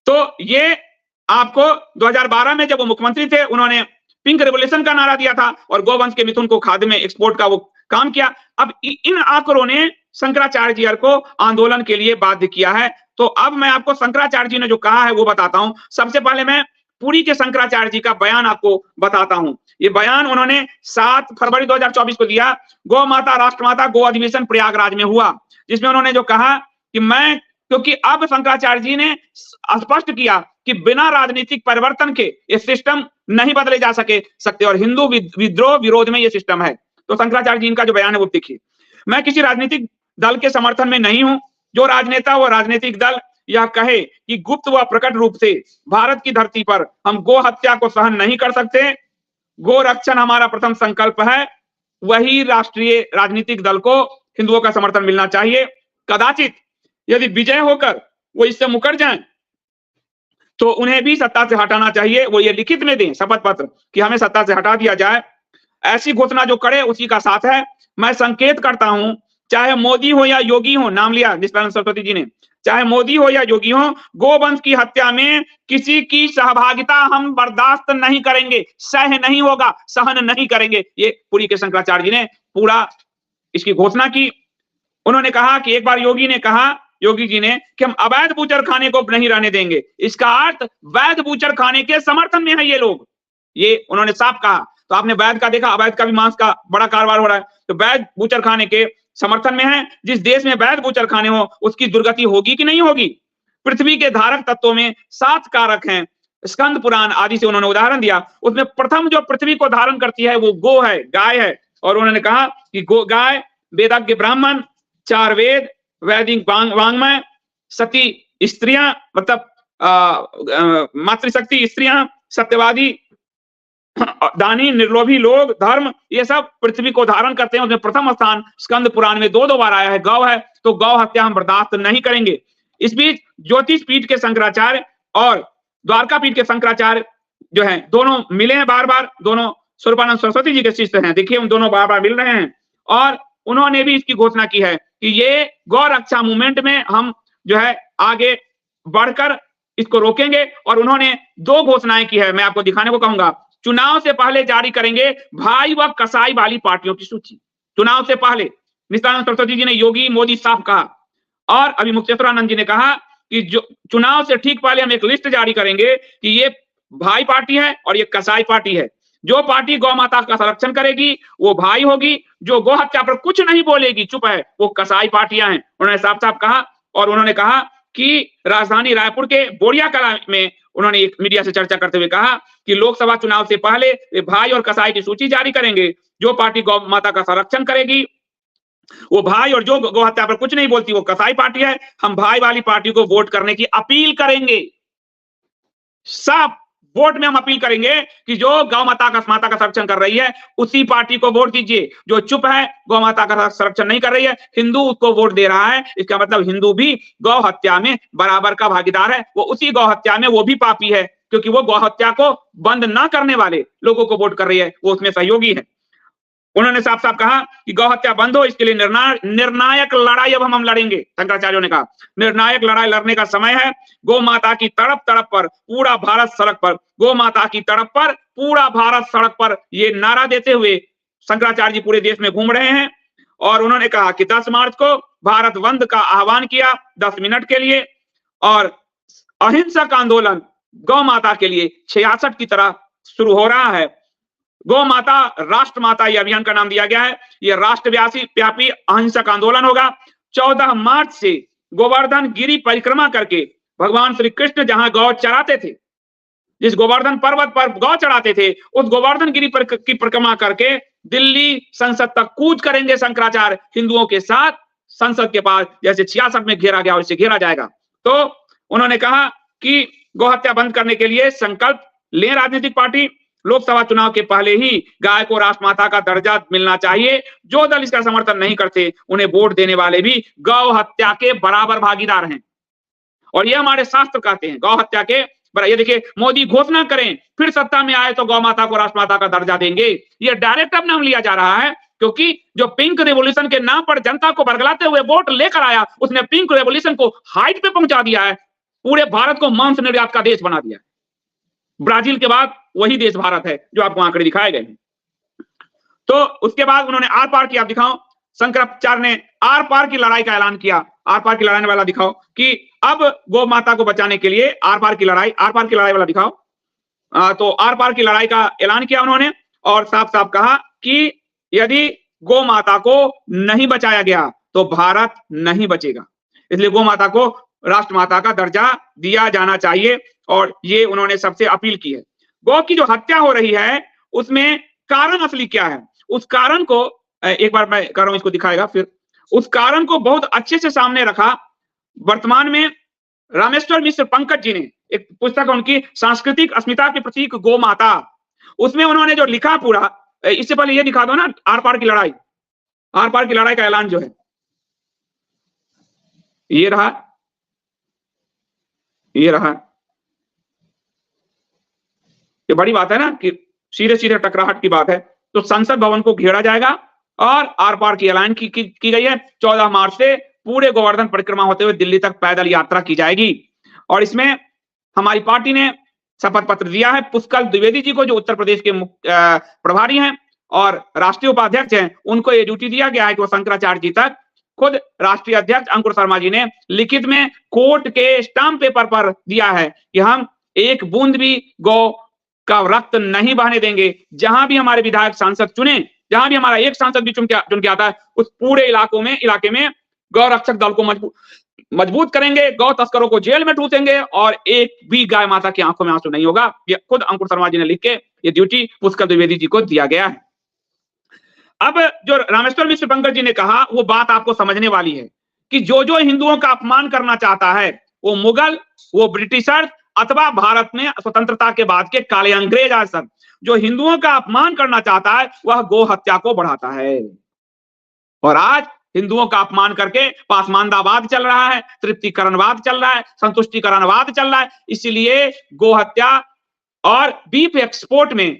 तो ये आपको 2012 में जब वो मुख्यमंत्री थे, उन्होंने पिंक रेवोल्यूशन का नारा दिया था और गोवंश के मिथुन को खाद्य में एक्सपोर्ट का वो काम किया। अब इन आंकड़ों ने शंकराचार्य को आंदोलन के लिए बाध्य किया है। तो अब मैं आपको शंकराचार्य जी ने जो कहा है वो बताता हूं। सबसे पहले मैं पुरी के शंकराचार्य जी का बयान आपको बताता हूं। ये बयान उन्होंने 7 फरवरी 2024 को दिया। गौ माता राष्ट्रमाता गो अधिवेशन प्रयागराज में हुआ, जिसमें उन्होंने जो कहा कि मैं, क्योंकि अब शंकराचार्य जी ने स्पष्ट किया कि बिना राजनीतिक परिवर्तन के ये सिस्टम नहीं बदले जा सकते और हिंदू विद्रोह विरोध में ये सिस्टम है। तो शंकराचार्य जी इनका जो बयान है वो देखिए। मैं किसी राजनीतिक दल के समर्थन में नहीं हूं। जो राजनेता व राजनीतिक दल यह कहे कि गुप्त व प्रकट रूप से भारत की धरती पर हम गो हत्या को सहन नहीं कर सकते, गो रक्षण हमारा प्रथम संकल्प है, वही राष्ट्रीय राजनीतिक दल को हिंदुओं का समर्थन मिलना चाहिए। कदाचित यदि विजय होकर वो इससे मुकर जाएं तो उन्हें भी सत्ता से हटाना चाहिए। वो ये लिखित में दें शपथ पत्र कि हमें सत्ता से हटा दिया जाए। ऐसी घोषणा जो करे उसी का साथ है। मैं संकेत करता हूं, चाहे मोदी हो या योगी हो, नाम लिया निष्ठानंद सरस्वती जी ने, चाहे मोदी हो या योगी हो, गोवंश की हत्या में किसी की सहभागिता हम बर्दाश्त नहीं करेंगे, सह नहीं होगा, सहन नहीं करेंगे। ये पुरी के शंकराचार्य जी ने पूरा इसकी घोषणा की। उन्होंने कहा कि एक बार योगी जी ने कि हम अवैध बूचर खाने को नहीं रहने देंगे। इसका अर्थ वैध बूचर खाने के समर्थन में है ये लोग, ये उन्होंने साफ कहा। तो आपने वैध का देखा, अवैध का भी मांस का बड़ा कारोबार हो रहा है। तो वैध बूचर खाने के समर्थन में है। जिस देश में वैध बूचर खाने हो उसकी दुर्गति होगी कि नहीं होगी। पृथ्वी के धारक तत्वों में 7 कारक हैं। स्कंद पुराण आदि से उन्होंने उदाहरण दिया। उसमें प्रथम जो पृथ्वी को धारण करती है वो गो है, गाय है। और उन्होंने कहा कि गो गाय, वेदज्ञ ब्राह्मण, 4 वेद, वैदिक वांग्मय, सती स्त्रियां, मतलब मातृशक्ति स्त्रियां, सत्यवादी, दानी, निर्लोभी लोग, धर्म, ये सब पृथ्वी को धारण करते हैं। उसमें प्रथम स्थान स्कंद पुराण में 2 बार आया है, गौ है। तो गौ हत्या हम बर्दाश्त नहीं करेंगे। इस बीच ज्योतिष पीठ के शंकराचार्य और द्वारका पीठ के शंकराचार्य जो हैं, दोनों मिले हैं बार बार। दोनों स्वरूपानंद सरस्वती जी के शिष्य हैं। देखिए उन दोनों बार बार मिल रहे हैं और उन्होंने भी इसकी घोषणा की है कि ये गौ रक्षा मूवमेंट में हम जो है आगे बढ़कर इसको रोकेंगे। और उन्होंने 2 घोषणाएं की है, मैं आपको दिखाने को कहूंगा। चुनाव से पहले जारी करेंगे भाई व कसाई वाली पार्टियों की सूची, चुनाव से पहले। नित्यानंद सरस्वती जी ने योगी मोदी साफ कहा। और अभी मुक्तेश्वरानंद जी ने कहा कि जो चुनाव से ठीक पहले हम एक लिस्ट जारी करेंगे कि ये भाई पार्टी है और ये कसाई पार्टी है। जो पार्टी गौ माता का संरक्षण करेगी वो भाई होगी, जो गौ हत्या पर कुछ नहीं बोलेगी, चुप है, वो कसाई पार्टियां हैं। उन्होंने साफ साफ कहा। और उन्होंने कहा कि राजधानी रायपुर के बोरिया कला में उन्होंने एक मीडिया से चर्चा करते हुए कहा कि लोकसभा चुनाव से पहले वे भाई और कसाई की सूची जारी करेंगे। जो पार्टी गौ माता का संरक्षण करेगी वो भाई, और जो गौ हत्या पर कुछ नहीं बोलती वो कसाई पार्टी है। हम भाई वाली पार्टी को वोट करने की अपील करेंगे। साफ वोट में हम अपील करेंगे कि जो गौ माता का संरक्षण कर रही है उसी पार्टी को वोट दीजिए। जो चुप है, गौ माता का संरक्षण नहीं कर रही है, हिंदू उसको वोट दे रहा है, इसका मतलब हिंदू भी गौ हत्या में बराबर का भागीदार है। वो उसी गौ हत्या में वो भी पापी है, क्योंकि वो गौ हत्या को बंद ना करने वाले लोगों को वोट कर रही है, वो उसमें सहयोगी है। उन्होंने साफ साफ कहा कि गौ हत्या बंद हो, इसके लिए निर्णायक लड़ाई अब हम लड़ेंगे। शंकराचार्यों ने कहा निर्णायक लड़ाई लड़ने का समय है। गौ माता की तड़प तड़प पर पूरा भारत सड़क पर, गौ माता की तड़प पर पूरा भारत सड़क पर, ये नारा देते हुए शंकराचार्य जी पूरे देश में घूम रहे हैं। और उन्होंने कहा कि 10 मार्च को भारत बंद का आह्वान किया 10 मिनट के लिए। और अहिंसक आंदोलन गौ माता के लिए 66 की तरह शुरू हो रहा है। गौ माता राष्ट्र माता, ये अभियान का नाम दिया गया है। यह राष्ट्रव्यापी अहिंसक आंदोलन होगा। 14 मार्च से गोवर्धन गिरी परिक्रमा करके भगवान श्री कृष्ण जहां गौ चराते थे, जिस गोवर्धन पर्वत पर गौ चढ़ाते थे, उस गोवर्धन गिरी की परिक्रमा करके दिल्ली संसद तक कूच करेंगे शंकराचार्य हिंदुओं के साथ। संसद के पास जैसे 66 में घेरा गया वैसे घेरा जाएगा। तो उन्होंने कहा कि गौ हत्या बंद करने के लिए संकल्प लें राजनीतिक पार्टी। लोकसभा चुनाव के पहले ही गाय को राष्ट्रमाता का दर्जा मिलना चाहिए। जो दल इसका समर्थन नहीं करते उन्हें वोट देने वाले भी गौ हत्या के बराबर भागीदार हैं। और ये हमारे शास्त्र कहते हैं गौ हत्या के बराबर। ये देखिए, मोदी घोषणा करें फिर सत्ता में आए तो गौ माता को राष्ट्रमाता का दर्जा देंगे, ये डायरेक्ट अब नाम लिया जा रहा है। क्योंकि जो पिंक रेवोल्यूशन के नाम पर जनता को बरगलाते हुए वोट लेकर आया, उसने पिंक रेवोल्यूशन को हाइट पे पहुंचा दिया है। पूरे भारत को मांस निर्यात का देश बना दिया। ब्राजील के बाद वही देश भारत है, जो आपको आंकड़े दिखाए गए हैं। तो उसके बाद उन्होंने आर पार की, आप दिखाओ, शंकराचार्य ने आर पार की लड़ाई का ऐलान किया। आर पार की लड़ाई वाला दिखाओ कि अब गौ माता को बचाने के लिए आर पार की लड़ाई वाला दिखाओ। तो आर पार की लड़ाई का ऐलान किया उन्होंने और साफ साफ कहा कि यदि गौ माता को नहीं बचाया गया तो भारत नहीं बचेगा, इसलिए गौ माता को राष्ट्र माता का दर्जा दिया जाना चाहिए। और ये उन्होंने सबसे अपील की है। गौ की जो हत्या हो रही है उसमें कारण असली क्या है, उस कारण को एक बार मैं कर रहा हूं, इसको दिखाएगा फिर, उस कारण को बहुत अच्छे से सामने रखा। वर्तमान में रामेश्वर मिश्र पंकज जी ने एक पुस्तक है उनकी, सांस्कृतिक अस्मिता के प्रतीक गौ माता, उसमें उन्होंने जो लिखा पूरा, इससे पहले ये दिखा दो ना, आर पार की लड़ाई का ऐलान जो है ये रहा, ये बड़ी बात है ना कि सीधे सीधे टकराहट की बात है। तो संसद भवन को घेरा जाएगा और आर पार की ऐलान की गई है। 14 मार्च से पूरे गोवर्धन परिक्रमा होते हुए दिल्ली तक पैदल यात्रा की जाएगी। और इसमें हमारी पार्टी ने शपथ पत्र दिया है पुष्कर द्विवेदी जी को, जो उत्तर प्रदेश के प्रभारी हैं और राष्ट्रीय उपाध्यक्ष हैं। उनको ये ड्यूटी दिया गया है कि वो शंकराचार्य जी तक, खुद राष्ट्रीय अध्यक्ष अंकुर शर्मा जी ने लिखित में कोर्ट के स्टाम्प पेपर पर दिया है कि हम एक बूंद भी गौ का रक्त नहीं बहने देंगे। जहां भी हमारे विधायक सांसद चुने, जहां भी हमारा एक सांसद भी चुन के आता है, उस पूरे इलाके में गौ रक्षक दल को मजबूत करेंगे, गौ तस्करों को जेल में ठूसेंगे और एक भी गाय माता की आंखों में आंसू नहीं होगा। ये खुद अंकुर शर्मा जी ने लिख के ये ड्यूटी पुष्कर द्विवेदी जी को दिया गया है। अब जो रामेश्वर मिश्र पंकज जी ने कहा वो बात आपको समझने वाली है कि जो हिंदुओं का अपमान करना चाहता है, वो मुगल, वो ब्रिटिशर अथवा भारत में स्वतंत्रता के बाद के काले अंग्रेज शासक, जो हिंदुओं का अपमान करना चाहता है वह गो हत्या को बढ़ाता है। और आज हिंदुओं का अपमान करके पासमानदावाद चल रहा है, तृप्तिकरणवाद चल रहा है, संतुष्टिकरणवाद चल रहा है। इसलिए गो हत्या और बीफ एक्सपोर्ट में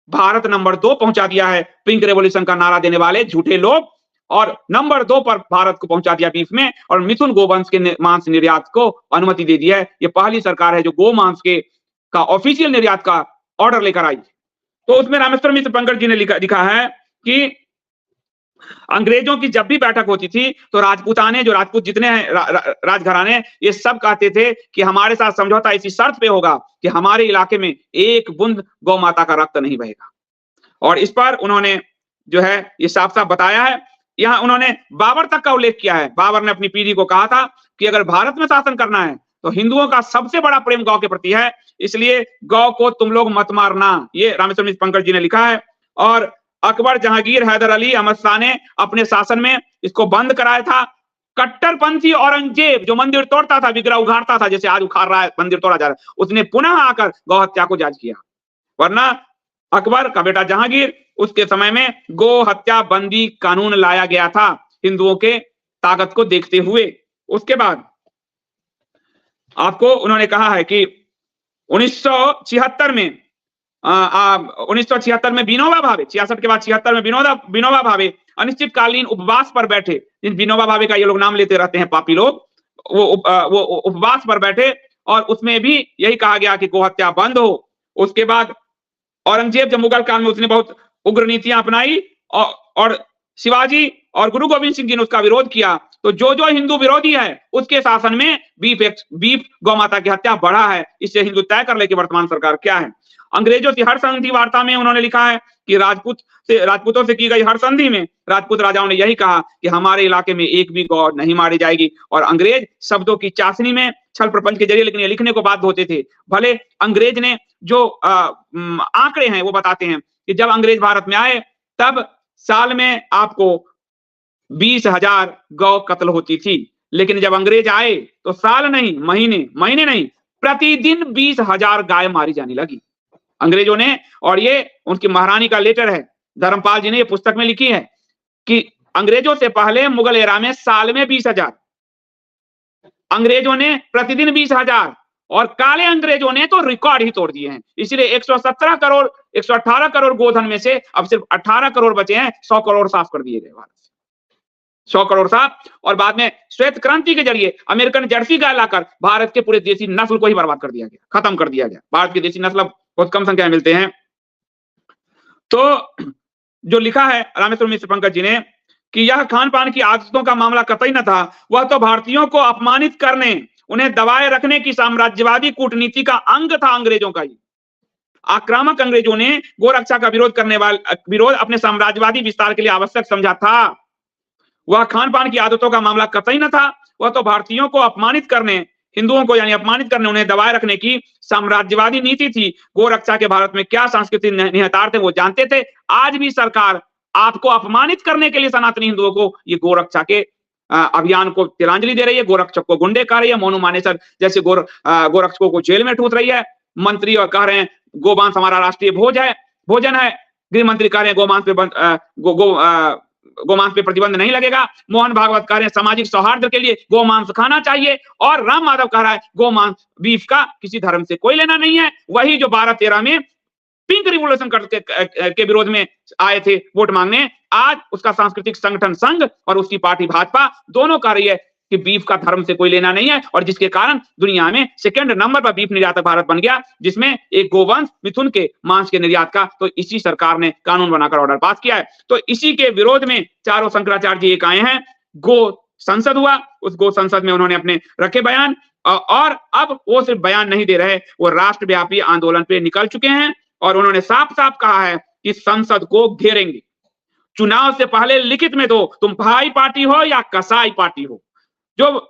भारत नंबर 2 पहुंचा दिया है। पिंक रेवोल्यूशन का नारा देने वाले झूठे लोग, और नंबर 2 पर भारत को पहुंचा दिया बीफ में, और मिथुन गोवंश के मांस निर्यात को अनुमति दे दी है। ये पहली सरकार है जो गो मांस का ऑफिशियल निर्यात का ऑर्डर लेकर आई। तो उसमें रामेश्वर मिश्र पंकज जी ने लिखा है कि अंग्रेजों की जब भी बैठक होती थी तो राजपूताने, जो राजपूत जितने हैं राजघराने, ये सब कहते थे कि हमारे साथ समझौता इसी शर्त पे होगा कि हमारे इलाके में एक बूंद गौ माता का रक्त नहीं बहेगा। और इस पर उन्होंने जो है ये साफ साफ बताया है। यहाँ उन्होंने बाबर तक का उल्लेख किया है। बाबर ने अपनी पीढ़ी को कहा था कि अगर भारत में शासन करना है तो हिंदुओं का सबसे बड़ा प्रेम गौ के प्रति है, इसलिए गौ को तुम लोग मत मारना। ये रामेश्वर मिश्र पंकज जी ने लिखा है। और अकबर, जहांगीर, हैदर अली, अहमद शाह ने अपने शासन में इसको बंद कराया था। कट्टरपंथी औरंगजेब जो मंदिर तोड़ता था, विग्रह उखाड़ता था, जैसे आज उखाड़ रहा है, मंदिर तोड़ा जा रहा है, उसने पुनः आकर गौ हत्या को जायज किया। वरना अकबर का बेटा जहांगीर, उसके समय में गो हत्या बंदी कानून लाया गया था हिंदुओं के ताकत को देखते हुए। उसके बाद आपको उन्होंने कहा है कि 1976 में विनोबा भावे, 66 के बाद 76 में विनोबा भावे अनिश्चितकालीन उपवास पर बैठे। जिन विनोबा भावे का ये लोग नाम लेते रहते हैं पापी लोग, वो उपवास पर बैठे और उसमें भी यही कहा गया कि गो हत्या बंद हो। उसके बाद औरंगजेब जब मुगल काल में उसने बहुत उग्र नीतियां अपनाई और शिवाजी और गुरु गोविंद सिंह जी ने उसका विरोध किया। तो जो हिंदू विरोधी है उसके शासन में बीफ गौ माता की हत्या बढ़ा है। इससे हिंदू तय कर ले कि वर्तमान सरकार क्या है। अंग्रेजों से हर संधि वार्ता में उन्होंने लिखा है कि राजपूतों से की गई हर संधि में राजपूत राजाओं ने यही कहा कि हमारे इलाके में एक भी गौ नहीं मारी जाएगी। और अंग्रेज शब्दों की चाशनी में छल प्रपंच के जरिए लेकिन ये लिखने को बाध्य होते थे। भले अंग्रेज ने जो आंकड़े हैं वो बताते हैं कि जब अंग्रेज भारत में आए तब साल में आपको 20,000 गौ कत्ल होती थी, लेकिन जब अंग्रेज आए तो साल नहीं, महीने नहीं, प्रतिदिन 20,000 गाय मारी जाने लगी अंग्रेजों ने। और ये उनकी महारानी का लेटर है, धर्मपाल जी ने ये पुस्तक में लिखी है कि अंग्रेजों से पहले मुगल एरा में साल में 20,000, अंग्रेजों ने प्रतिदिन 20,000, और काले अंग्रेजों ने तो रिकॉर्ड ही तोड़ दिए हैं। इसलिए 118 करोड़ गोधन में से अब सिर्फ 18 करोड़ बचे हैं, 100 करोड़ साफ कर दिए गए भारत से। 100 करोड़ साहब, और बाद में श्वेत क्रांति के जरिए अमेरिकन जर्सी गाय लाकर भारत के पूरे देसी नस्ल को ही बर्बाद कर दिया गया, खत्म कर दिया गया। भारत की देसी नस्ल बहुत कम संख्या में मिलते हैं। तो जो लिखा है रामेश्वर मिश्र पंकज जी ने कि यह खान पान की आदतों का मामला कतई न था, वह तो भारतीयों को अपमानित करने, उन्हें दबाए रखने की साम्राज्यवादी कूटनीति का अंग था अंग्रेजों का ही। आक्रामक अंग्रेजों ने गोरक्षा का विरोध अपने साम्राज्यवादी विस्तार के लिए आवश्यक समझा था। वह खान पान की आदतों का मामला कतई न था, वह तो भारतीयों को अपमानित करने, हिंदुओं को यानी अपमानित करने, उन्हें दबाए रखने की साम्राज्यवादी नीति थी। गोरक्षा के भारत में क्या सांस्कृतिक निहितार्थ थे वो जानते थे। आज भी सरकार आपको अपमानित करने के लिए सनातनी हिंदुओं को ये गोरक्षा के अभियान को तिलांजलि दे रही है, गोरक्षक को गुंडे कह रही है, मोनू मानेसर जैसे गोरक्षकों को जेल में ठूस रही है। मंत्री और कह रहे हैं गोमांस हमारा राष्ट्रीय भोजन है। गृह मंत्री कह रहे हैं गोमांस पे प्रतिबंध नहीं लगेगा। मोहन भागवत कह रहे हैं सामाजिक सौहार्द के लिए गोमांस खाना चाहिए, और राम माधव कह रहा है गोमांस बीफ का किसी धर्म से कोई लेना नहीं है। वही जो 12-13 में पिंक रिवॉल्यूशन के विरोध में आए थे वोट मांगने, आज उसका सांस्कृतिक संगठन संघ और उसकी पार्टी भाजपा दोनों कह रही है कि बीफ का धर्म से कोई लेना नहीं है, और जिसके कारण दुनिया में सेकंड नंबर पर बीफ निर्यातक भारत बन गया, जिसमें एक गोवंश मिथुन के मांस के निर्यात का तो इसी सरकार ने कानून बनाकर ऑर्डर पास किया है। तो इसी के विरोध में चारों शंकराचार्य जी एक आए हैं। गो संसद हुआ, उस गो संसद में उन्होंने अपने रखे बयान, और अब वो सिर्फ बयान नहीं दे रहे, वो राष्ट्रव्यापी आंदोलन पे निकल चुके हैं, और उन्होंने साफ साफ कहा है कि संसद को घेरेंगे। चुनाव से पहले लिखित में दो, तुम भाई पार्टी हो या कसाई पार्टी हो, जो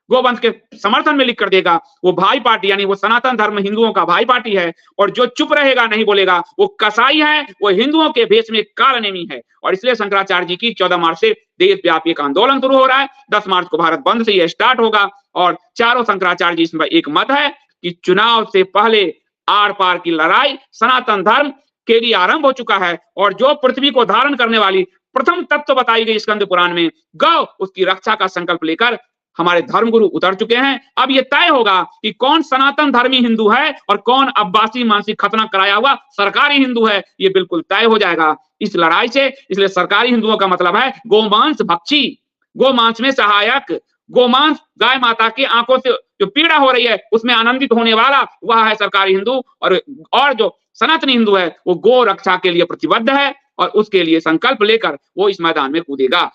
गोवंश के समर्थन में लिख कर देगा वो भाई पार्टी, यानी वो सनातन धर्म हिंदुओं का भाई पार्टी है, और जो चुप रहेगा नहीं बोलेगा वो कसाई है, वो हिंदुओं के भेष में कालनेमी है। और इसलिए शंकराचार्य जी की 14 मार्च से देशव्यापी एक आंदोलन शुरू हो रहा है। 10 मार्च को भारत बंद से यह स्टार्ट होगा, और चारों शंकराचार्य जी इसमें एक मत है कि चुनाव से पहले आर पार की लड़ाई सनातन धर्म के लिए आरंभ हो चुका है, और जो पृथ्वी को धारण करने वाली प्रथम तत्व बताई गई स्कंद पुराण में गौ, उसकी रक्षा का संकल्प लेकर हमारे धर्मगुरु उतर चुके हैं। अब यह तय होगा कि कौन सनातन धर्मी हिंदू है और कौन अब्बासी मानसिक खतना कराया हुआ सरकारी हिंदू है, यह बिल्कुल तय हो जाएगा इस लड़ाई से। इसलिए सरकारी हिंदुओं का मतलब है गोमांस भक्षी, गोमांस में सहायक, गोमांस गाय माता की आंखों से जो पीड़ा हो रही है उसमें आनंदित होने वाला वह है सरकारी हिंदू, और जो सनातनी हिंदू है वो गो रक्षा के लिए प्रतिबद्ध है, और उसके लिए संकल्प लेकर वो इस मैदान में कूदेगा।